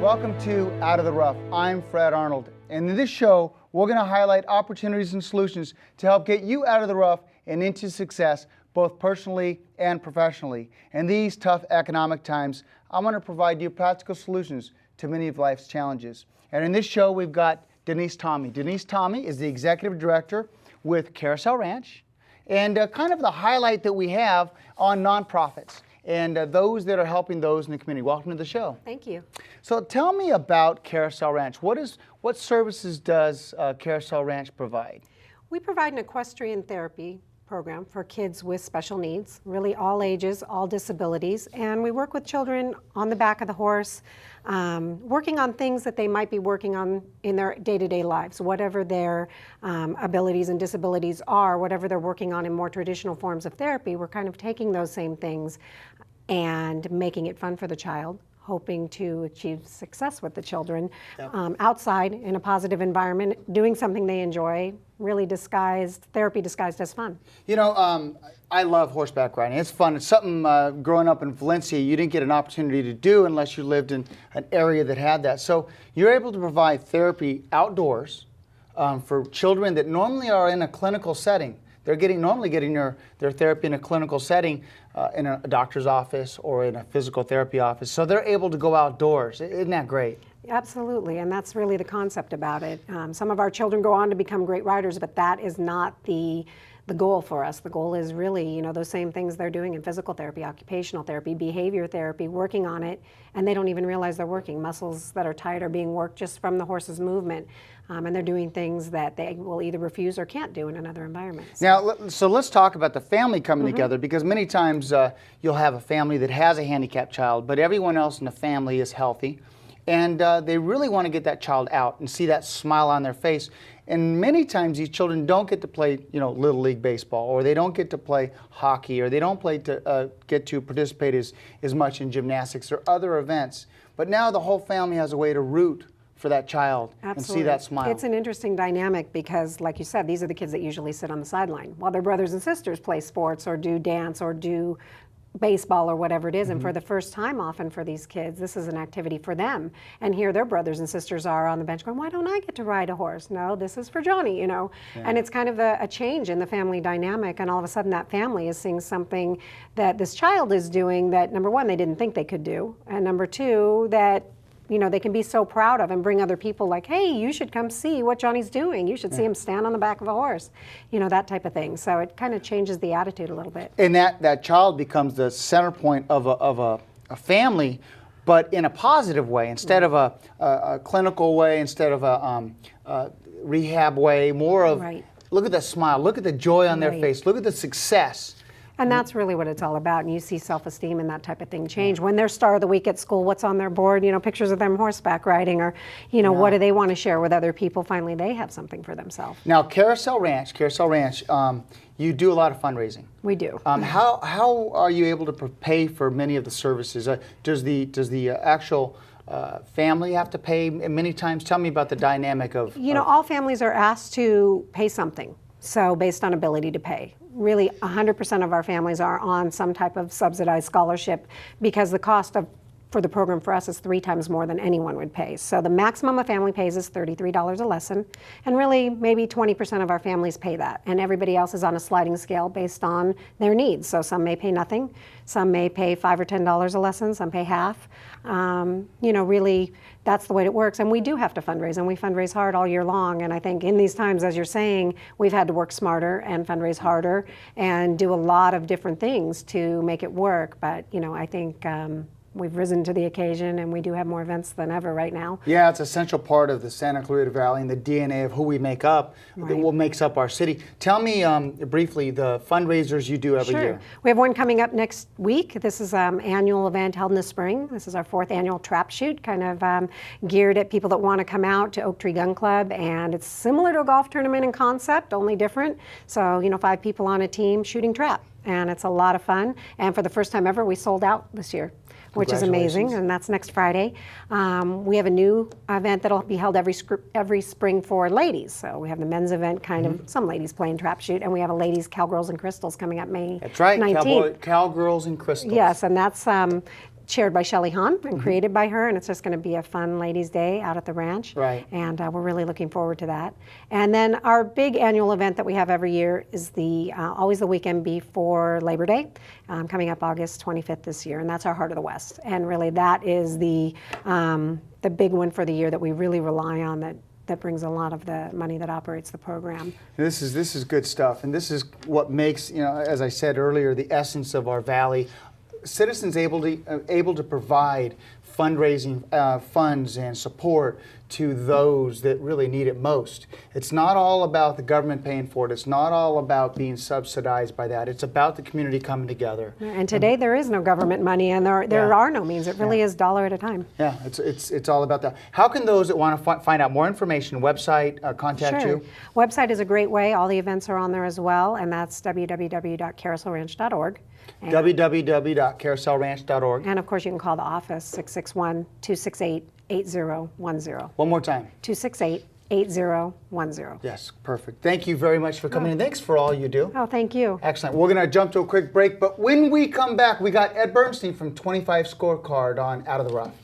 Welcome to Out of the Rough. I'm Fred Arnold, and in this show, we're going to highlight opportunities and solutions to help get you out of the rough and into success, both personally and professionally. In these tough economic times, I want to provide you practical solutions to many of life's challenges. And in this show, we've got Denise Tomey. Denise Tomey is the Executive Director with Carousel Ranch, and kind of the highlight that we have on nonprofits and those that are helping those in the community. Welcome to the show. Thank you. So tell me about Carousel Ranch. What services does Carousel Ranch provide? We provide an equestrian therapy program for kids with special needs, really all ages, all disabilities, and we work with children on the back of the horse, working on things that they might be working on in their day-to-day lives, whatever their abilities and disabilities are, whatever they're working on in more traditional forms of therapy. We're kind of taking those same things and making it fun for the child, hoping to achieve success with the children. Yep. Outside in a positive environment, doing something they enjoy, really therapy disguised as fun. You know, I love horseback riding. It's fun. It's something growing up in Valencia you didn't get an opportunity to do unless you lived in an area that had that. So you're able to provide therapy outdoors for children that normally are in a clinical setting. They're normally getting their therapy in a clinical setting, in a doctor's office or in a physical therapy office. So they're able to go outdoors. Isn't that great? Absolutely, and that's really the concept about it. Some of our children go on to become great riders, but that is not the goal for us. The goal is really, you know, those same things they're doing in physical therapy, occupational therapy, behavior therapy, working on it, and they don't even realize they're working. Muscles that are tight are being worked just from the horse's movement, and they're doing things that they will either refuse or can't do in another environment. Now, so let's talk about the family coming together, because many times you'll have a family that has a handicapped child, but everyone else in the family is healthy, and they really want to get that child out and see that smile on their face. And many times these children don't get to play, you know, Little League baseball, or they don't get to play hockey, or they don't get to participate as much in gymnastics or other events. But now the whole family has a way to root for that child. Absolutely. And see that smile. It's an interesting dynamic because, like you said, these are the kids that usually sit on the sideline while their brothers and sisters play sports or do dance or do baseball or whatever it is. And for the first time often for these kids, this is an activity for them. And here their brothers and sisters are on the bench going, why don't I get to ride a horse? No, this is for Johnny, you know. Yeah. And it's kind of a change in the family dynamic, and all of a sudden that family is seeing something that this child is doing that, number one, they didn't think they could do, and number two, that you know, they can be so proud of and bring other people like, hey, you should come see what Johnny's doing. You should see him stand on the back of a horse, you know, that type of thing. So it kind of changes the attitude a little bit. And that child becomes the center point of a family, but in a positive way, instead of a clinical way, instead of a rehab way, more of, look at the smile, look at the joy on their face, look at the success. And that's really what it's all about. And you see self-esteem and that type of thing change. When they're star of the week at school, what's on their board? You know, pictures of them horseback riding, or, you know, what do they want to share with other people? Finally, they have something for themselves. Now, Carousel Ranch, you do a lot of fundraising. We do. How are you able to pay for many of the services? Does the actual family have to pay many times? Tell me about the dynamic of... You know, all families are asked to pay something, so based on ability to pay. Really, 100% of our families are on some type of subsidized scholarship because the cost for the program for us is 3 times more than anyone would pay. So the maximum a family pays is $33 a lesson, and really maybe 20% of our families pay that, and everybody else is on a sliding scale based on their needs. So some may pay nothing, some may pay $5 or $10 a lesson, some pay half. You know, really, that's the way it works. And we do have to fundraise, and we fundraise hard all year long. And I think in these times, as you're saying, we've had to work smarter and fundraise harder and do a lot of different things to make it work. But, you know, I think we've risen to the occasion, and we do have more events than ever right now. Yeah, it's an essential part of the Santa Clarita Valley and the DNA of who we make up, what makes up our city. Tell me briefly the fundraisers you do every year. We have one coming up next week. This is an annual event held in the spring. This is our 4th annual trap shoot, kind of geared at people that want to come out to Oak Tree Gun Club, and it's similar to a golf tournament in concept, only different. So, you know, 5 people on a team shooting trap, and it's a lot of fun. And for the first time ever, we sold out this year, which is amazing, and that's next Friday. We have a new event that'll be held every spring for ladies. So we have the men's event, kind of some ladies playing trap shoot, and we have a ladies Cowgirls and Crystals coming up May 19th. That's right, Cowgirls and Crystals. Yes, and that's chaired by Shelley Hahn and created by her, and it's just going to be a fun ladies' day out at the ranch. Right. And we're really looking forward to that. And then our big annual event that we have every year is always the weekend before Labor Day, coming up August 25th this year, and that's our Heart of the West. And really, that is the big one for the year that we really rely on. That brings a lot of the money that operates the program. This is good stuff, and this is what makes, as I said earlier, the essence of our valley. Citizens able to provide fundraising funds and support to those that really need it most. It's not all about the government paying for it. It's not all about being subsidized by that. It's about the community coming together. And today there is no government money, and there are no means. It really is dollar at a time. Yeah, it's all about that. How can those that want to find out more information, website, contact you? Website is a great way. All the events are on there as well, and that's www.carouselranch.org. www.carouselranch.org. And of course, you can call the office, 661-268-8010. One more time. 268-8010. Yes, perfect. Thank you very much for coming in. Thanks for all you do. Oh, thank you. Excellent. We're going to jump to a quick break, but when we come back, we got Ed Bernstein from 25 Scorecard on Out of the Rough.